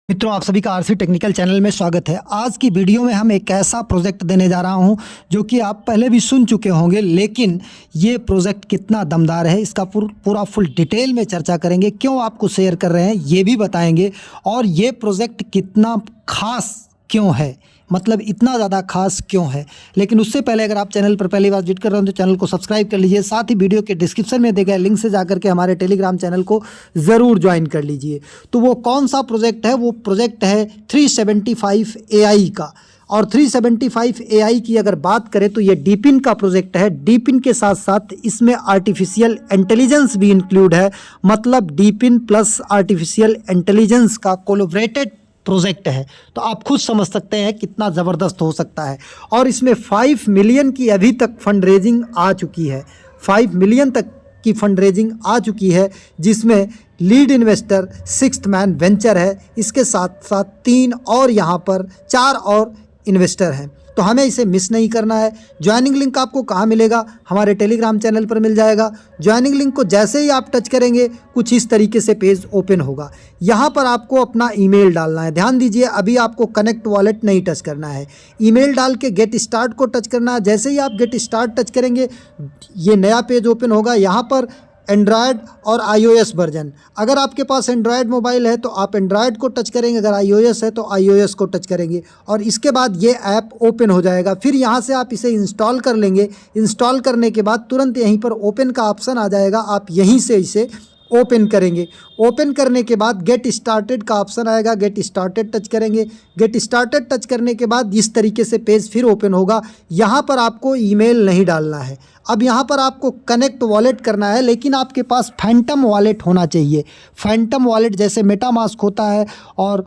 मित्रों, आप सभी का आरसी टेक्निकल चैनल में स्वागत है। आज की वीडियो में हम एक ऐसा प्रोजेक्ट देने जा रहा हूं जो कि आप पहले भी सुन चुके होंगे, लेकिन ये प्रोजेक्ट कितना दमदार है इसका पूरा फुल डिटेल में चर्चा करेंगे। क्यों आपको शेयर कर रहे हैं ये भी बताएंगे, और ये प्रोजेक्ट कितना खास क्यों है, मतलब इतना ज़्यादा खास क्यों है। लेकिन उससे पहले अगर आप चैनल पर पहली बार विजिट कर रहे हो तो चैनल को सब्सक्राइब कर लीजिए। साथ ही वीडियो के डिस्क्रिप्शन में दिए गए लिंक से जाकर के हमारे टेलीग्राम चैनल को ज़रूर ज्वाइन कर लीजिए। तो वो कौन सा प्रोजेक्ट है? वो प्रोजेक्ट है 375 AI का। और 375 AI की अगर बात करें तो ये डीपिन का प्रोजेक्ट है। डीपिन के साथ साथ इसमें आर्टिफिशियल इंटेलिजेंस भी इंक्लूड है, मतलब डीपिन प्लस आर्टिफिशियल इंटेलिजेंस का कोलैबोरेटेड प्रोजेक्ट है। तो आप खुद समझ सकते हैं कितना ज़बरदस्त हो सकता है। और इसमें 5 मिलियन की अभी तक फंड रेजिंग आ चुकी है। 5 मिलियन तक की फंड रेजिंग आ चुकी है, जिसमें lead investor sixth man venture है। इसके साथ साथ 3 और यहाँ पर 4 और इन्वेस्टर हैं। तो हमें इसे मिस नहीं करना है। ज्वाइनिंग लिंक आपको कहाँ मिलेगा? हमारे टेलीग्राम चैनल पर मिल जाएगा। ज्वाइनिंग लिंक को जैसे ही आप टच करेंगे कुछ इस तरीके से पेज ओपन होगा। यहाँ पर आपको अपना ईमेल डालना है। ध्यान दीजिए, अभी आपको कनेक्ट वॉलेट नहीं टच करना है। ईमेल डाल के गेट स्टार्ट को टच करना है। जैसे ही आप गेट स्टार्ट टच करेंगे ये नया पेज ओपन होगा। यहाँ पर एंड्रॉयड और iOS वर्जन, अगर आपके पास एंड्रॉयड मोबाइल है तो आप एंड्रॉयड को टच करेंगे, अगर iOS है तो iOS को टच करेंगे, और इसके बाद ये ऐप ओपन हो जाएगा। फिर यहाँ से आप इसे इंस्टॉल कर लेंगे। इंस्टॉल करने के बाद तुरंत यहीं पर ओपन का ऑप्शन आ जाएगा, आप यहीं से इसे ओपन करेंगे। ओपन करने के बाद गेट स्टार्टेड का ऑप्शन आएगा, गेट स्टार्टेड टच करेंगे। गेट स्टार्टेड टच करने के बाद इस तरीके से पेज फिर ओपन होगा। यहाँ पर आपको ईमेल नहीं डालना है। अब यहाँ पर आपको कनेक्ट वॉलेट करना है, लेकिन आपके पास फैंटम वॉलेट होना चाहिए। फैंटम वॉलेट जैसे मेटामास्क होता है और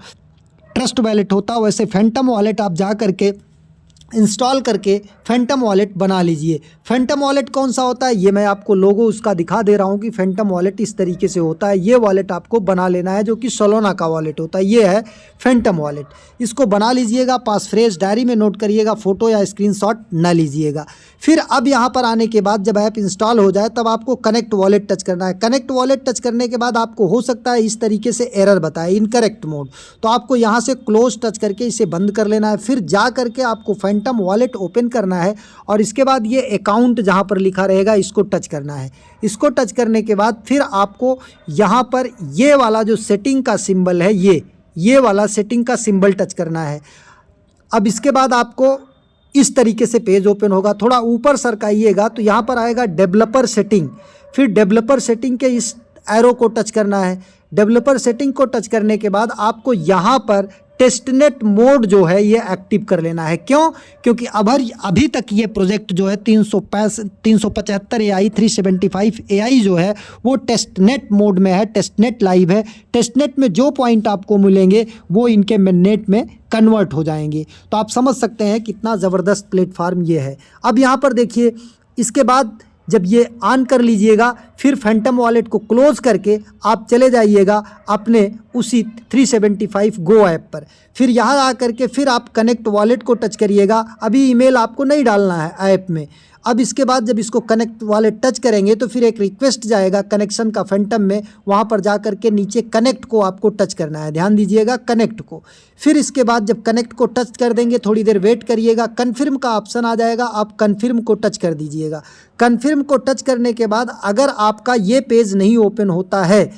ट्रस्ट वॉलेट होता है, वैसे फैंटम वॉलेट आप जा करके इंस्टॉल करके फैंटम वॉलेट बना लीजिए। फैंटम वॉलेट कौन सा होता है ये मैं आपको लोगो उसका दिखा दे रहा हूँ कि फैंटम वॉलेट इस तरीके से होता है। ये वॉलेट आपको बना लेना है, जो कि सोलोना का वॉलेट होता है। ये है फैंटम वॉलेट, इसको बना लीजिएगा। पास फ्रेज डायरी में नोट करिएगा, फ़ोटो या स्क्रीनशॉट ना लीजिएगा। फिर अब यहाँ पर आने के बाद जब ऐप इंस्टॉल हो जाए तब आपको कनेक्ट वॉलेट टच करना है। कनेक्ट वॉलेट टच करने के बाद आपको हो सकता है इस तरीके से एरर बताए, इनकरेक्ट मोड। तो आपको यहाँ से क्लोज टच करके इसे बंद कर लेना है। फिर जा करके आपको फैंटम वॉलेट ओपन करना है, और इसके बाद ये अकाउंट जहाँ पर लिखा रहेगा इसको टच करना है। इसको टच करने के बाद फिर आपको यहाँ पर ये वाला जो सेटिंग का सिंबल है, ये वाला सेटिंग का सिंबल टच करना है। अब इसके बाद आपको इस तरीके से पेज ओपन होगा। थोड़ा ऊपर सरकाइएगा तो यहाँ पर आएगा डेवलपर सेटिंग। फिर डेवलपर सेटिंग के इस एरो को टच करना है। डेवलपर सेटिंग को टच करने के बाद आपको यहाँ पर टेस्टनेट मोड जो है ये एक्टिव कर लेना है। क्यों? क्योंकि अभी तक ये प्रोजेक्ट जो है 375 AI 375 AI जो है वो टेस्टनेट मोड में है, टेस्टनेट लाइव है। टेस्टनेट में जो पॉइंट आपको मिलेंगे वो इनके नेट में कन्वर्ट हो जाएंगे। तो आप समझ सकते हैं कितना ज़बरदस्त प्लेटफार्म ये है। अब यहाँ पर देखिए, इसके बाद जब ये ऑन कर लीजिएगा फिर फैंटम वॉलेट को क्लोज़ करके आप चले जाइएगा अपने उसी 375 गो ऐप पर। फिर यहाँ आ करके फिर आप कनेक्ट वॉलेट को टच करिएगा। अभी ईमेल आपको नहीं डालना है ऐप में। अब इसके बाद जब इसको कनेक्ट वॉलेट टच करेंगे तो फिर एक रिक्वेस्ट जाएगा कनेक्शन का फैंटम में, वहाँ पर जा कर के नीचे कनेक्ट को आपको टच करना है। ध्यान दीजिएगा, कनेक्ट को। फिर इसके बाद जब कनेक्ट को टच कर देंगे थोड़ी देर वेट करिएगा, कन्फर्म का ऑप्शन आ जाएगा, आप कन्फर्म को टच कर दीजिएगा। कन्फर्म को टच करने के बाद अगर आपका ये पेज नहीं ओपन होता है,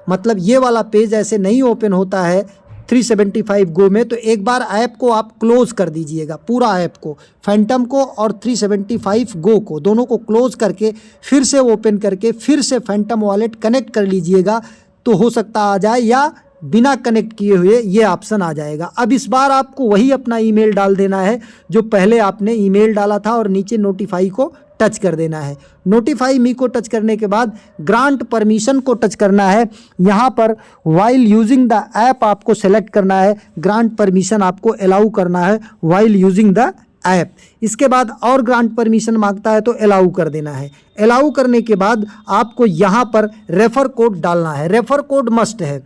मतलब ये वाला पेज ऐसे नहीं ओपन होता है 375 गो में, तो एक बार ऐप को आप क्लोज़ कर दीजिएगा। पूरा ऐप को, फैंटम को और 375 गो को, दोनों को क्लोज़ करके फिर से ओपन करके फिर से फैंटम वॉलेट कनेक्ट कर लीजिएगा। तो हो सकता आ जाए, या बिना कनेक्ट किए हुए ये ऑप्शन आ जाएगा। अब इस बार आपको वही अपना ईमेल डाल देना है जो पहले आपने ईमेल डाला था, और नीचे नोटिफाई को टच कर देना है। नोटिफाई मी को टच करने के बाद ग्रांट परमिशन को टच करना है। यहाँ पर वाइल यूजिंग द ऐप आपको सेलेक्ट करना है। ग्रांट परमिशन आपको अलाउ करना है वाइल यूजिंग द ऐप। इसके बाद और ग्रांट परमिशन मांगता है तो अलाउ कर देना है। अलाउ करने के बाद आपको यहाँ पर रेफर कोड डालना है। रेफर कोड मस्ट है।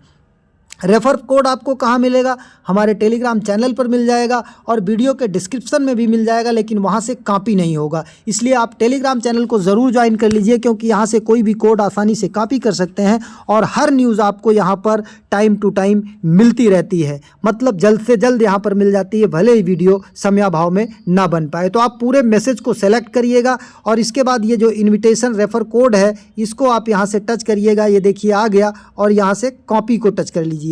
रेफर कोड आपको कहाँ मिलेगा? हमारे टेलीग्राम चैनल पर मिल जाएगा और वीडियो के डिस्क्रिप्शन में भी मिल जाएगा, लेकिन वहाँ से कॉपी नहीं होगा। इसलिए आप टेलीग्राम चैनल को ज़रूर ज्वाइन कर लीजिए, क्योंकि यहाँ से कोई भी कोड आसानी से कॉपी कर सकते हैं और हर न्यूज़ आपको यहाँ पर टाइम टू टाइम मिलती रहती है। मतलब जल्द से जल्द यहाँ पर मिल जाती है, भले ही वीडियो समयाभाव में ना बन पाए। तो आप पूरे मैसेज को सेलेक्ट करिएगा और इसके बाद ये जो इन्विटेशन रेफर कोड है इसको आप यहाँ से टच करिएगा। ये देखिए आ गया और यहाँ से कॉपी को टच कर लीजिए।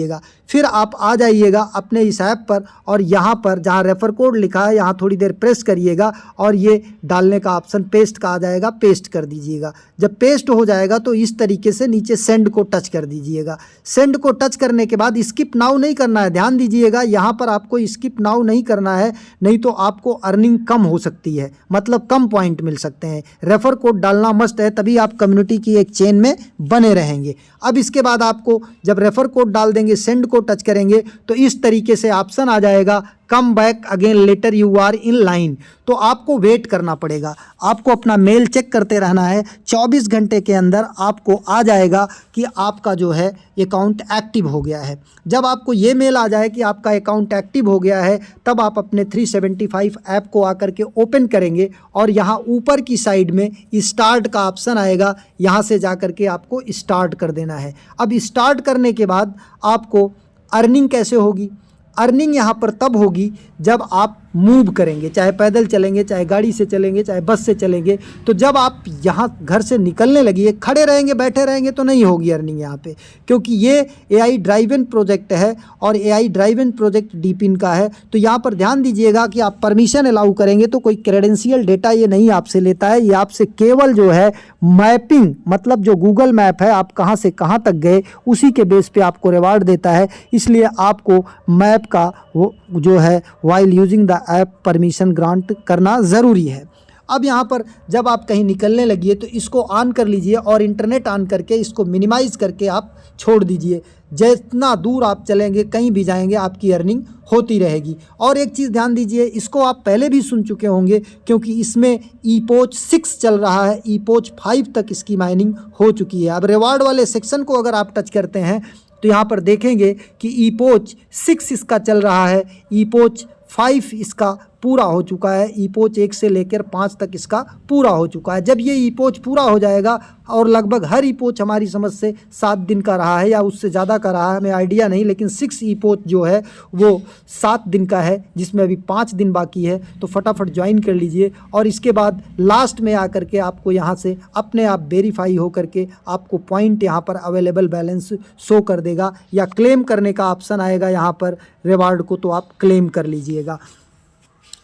फिर आप आ जाइएगा अपने इस ऐप पर और यहाँ पर जहाँ रेफर कोड लिखा है यहाँ थोड़ी देर प्रेस करिएगा और ये डालने का ऑप्शन पेस्ट का आ जाएगा, पेस्ट कर दीजिएगा। जब पेस्ट हो जाएगा तो इस तरीके से नीचे सेंड को टच कर दीजिएगा। सेंड को टच करने के बाद स्किप नाउ नहीं करना है, ध्यान दीजिएगा यहाँ पर आपको स्किप नाउ नहीं करना है, नहीं तो आपको अर्निंग कम हो सकती है, मतलब कम पॉइंट मिल सकते हैं। रेफर कोड डालना मस्ट है, तभी आप कम्युनिटी की एक चेन में बने रहेंगे। अब इसके बाद आपको जब रेफर कोड डाल देंगे, सेंड को टच करेंगे तो इस तरीके से ऑप्शन आ जाएगा, come back again later you are in line. तो आपको वेट करना पड़ेगा, आपको अपना मेल चेक करते रहना है। 24 घंटे के अंदर आपको आ जाएगा कि आपका जो है अकाउंट एक्टिव हो गया है। जब आपको ये मेल आ जाए कि आपका अकाउंट एक्टिव हो गया है, तब आप अपने 375 ऐप को आकर के ओपन करेंगे और यहाँ ऊपर की साइड में स्टार्ट का ऑप्शन आएगा, यहाँ से जा कर के आपको स्टार्ट कर देना है। अब स्टार्ट करने के बाद आपको अर्निंग कैसे होगी? अर्निंग यहाँ पर तब होगी जब आप मूव करेंगे, चाहे पैदल चलेंगे, चाहे गाड़ी से चलेंगे, चाहे बस से चलेंगे। तो जब आप यहाँ घर से निकलने लगिए, खड़े रहेंगे, बैठे रहेंगे तो नहीं होगी अर्निंग यहाँ पे, क्योंकि ये AI ड्राइवन प्रोजेक्ट है और AI ड्राइवन प्रोजेक्ट डीपिन का है। तो यहाँ पर ध्यान दीजिएगा कि आप परमिशन अलाउ करेंगे तो कोई क्रेडेंशियल डेटा ये नहीं आपसे लेता है, ये आपसे केवल जो है मैपिंग, मतलब जो गूगल मैप है आप कहाँ से कहाँ तक गए उसी के बेस पे आपको रिवार्ड देता है। इसलिए आपको मैप का वो जो है while using the app permission grant करना ज़रूरी है। अब यहाँ पर जब आप कहीं निकलने लगिए तो इसको ऑन कर लीजिए और इंटरनेट ऑन करके इसको मिनिमाइज़ करके आप छोड़ दीजिए। जितना दूर आप चलेंगे, कहीं भी जाएंगे, आपकी अर्निंग होती रहेगी। और एक चीज़ ध्यान दीजिए, इसको आप पहले भी सुन चुके होंगे क्योंकि इसमें ईपोच 6 चल रहा है, ईपोच 5 तक इसकी माइनिंग हो चुकी है। अब रिवार्ड वाले सेक्शन को अगर आप टच करते हैं तो यहाँ पर देखेंगे कि ईपोच 6 इसका चल रहा है, ईपोच 5 इसका पूरा हो चुका है, ईपोच 1 से लेकर 5 तक इसका पूरा हो चुका है। जब ये ईपोच पूरा हो जाएगा, और लगभग हर ईपोच हमारी समझ से 7 दिन का रहा है या उससे ज़्यादा का रहा है, हमें आइडिया नहीं, लेकिन 6 ईपोच जो है वो 7 दिन का है, जिसमें अभी 5 दिन बाकी है। तो फटाफट ज्वाइन कर लीजिए और इसके बाद लास्ट में आकर के आपको यहाँ से अपने आप वेरीफाई हो करके आपको पॉइंट यहाँ पर अवेलेबल बैलेंस शो कर देगा या क्लेम करने का ऑप्शन आएगा यहाँ पर रिवार्ड को, तो आप क्लेम कर लीजिएगा।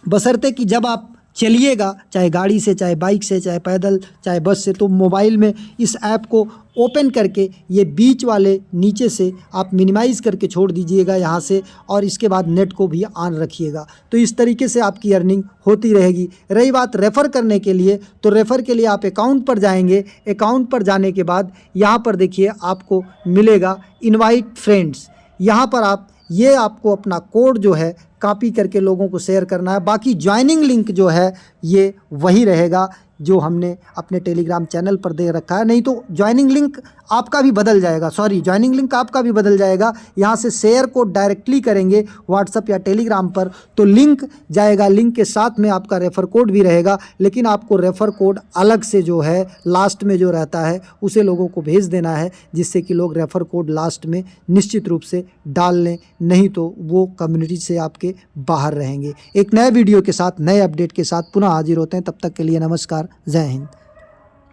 बशर्ते कि जब आप चलिएगा, चाहे गाड़ी से, चाहे बाइक से, चाहे पैदल, चाहे बस से, तो मोबाइल में इस ऐप को ओपन करके ये बीच वाले नीचे से आप मिनिमाइज़ करके छोड़ दीजिएगा यहाँ से, और इसके बाद नेट को भी ऑन रखिएगा। तो इस तरीके से आपकी अर्निंग होती रहेगी। रही बात रेफ़र करने के लिए, तो रेफ़र के लिए आप अकाउंट पर जाएंगे। अकाउंट पर जाने के बाद यहाँ पर देखिए आपको मिलेगा इनवाइट फ्रेंड्स। यहाँ पर आप ये आपको अपना कोड जो है कॉपी करके लोगों को शेयर करना है। बाकी ज्वाइनिंग लिंक जो है ये वही रहेगा जो हमने अपने टेलीग्राम चैनल पर दे रखा है। नहीं तो ज्वाइनिंग लिंक आपका भी बदल जाएगा, ज्वाइनिंग लिंक आपका भी बदल जाएगा। यहाँ से शेयर को डायरेक्टली करेंगे व्हाट्सअप या टेलीग्राम पर तो लिंक जाएगा, लिंक के साथ में आपका रेफ़र कोड भी रहेगा, लेकिन आपको रेफ़र कोड अलग से जो है लास्ट में जो रहता है उसे लोगों को भेज देना है, जिससे कि लोग रेफ़र कोड लास्ट में निश्चित रूप से डाल लें, नहीं तो वो कम्युनिटी से आपके बाहर रहेंगे। एक नए वीडियो के साथ, नए अपडेट के साथ पुनः हाजिर होते हैं। तब तक के लिए नमस्कार, जय हिंद।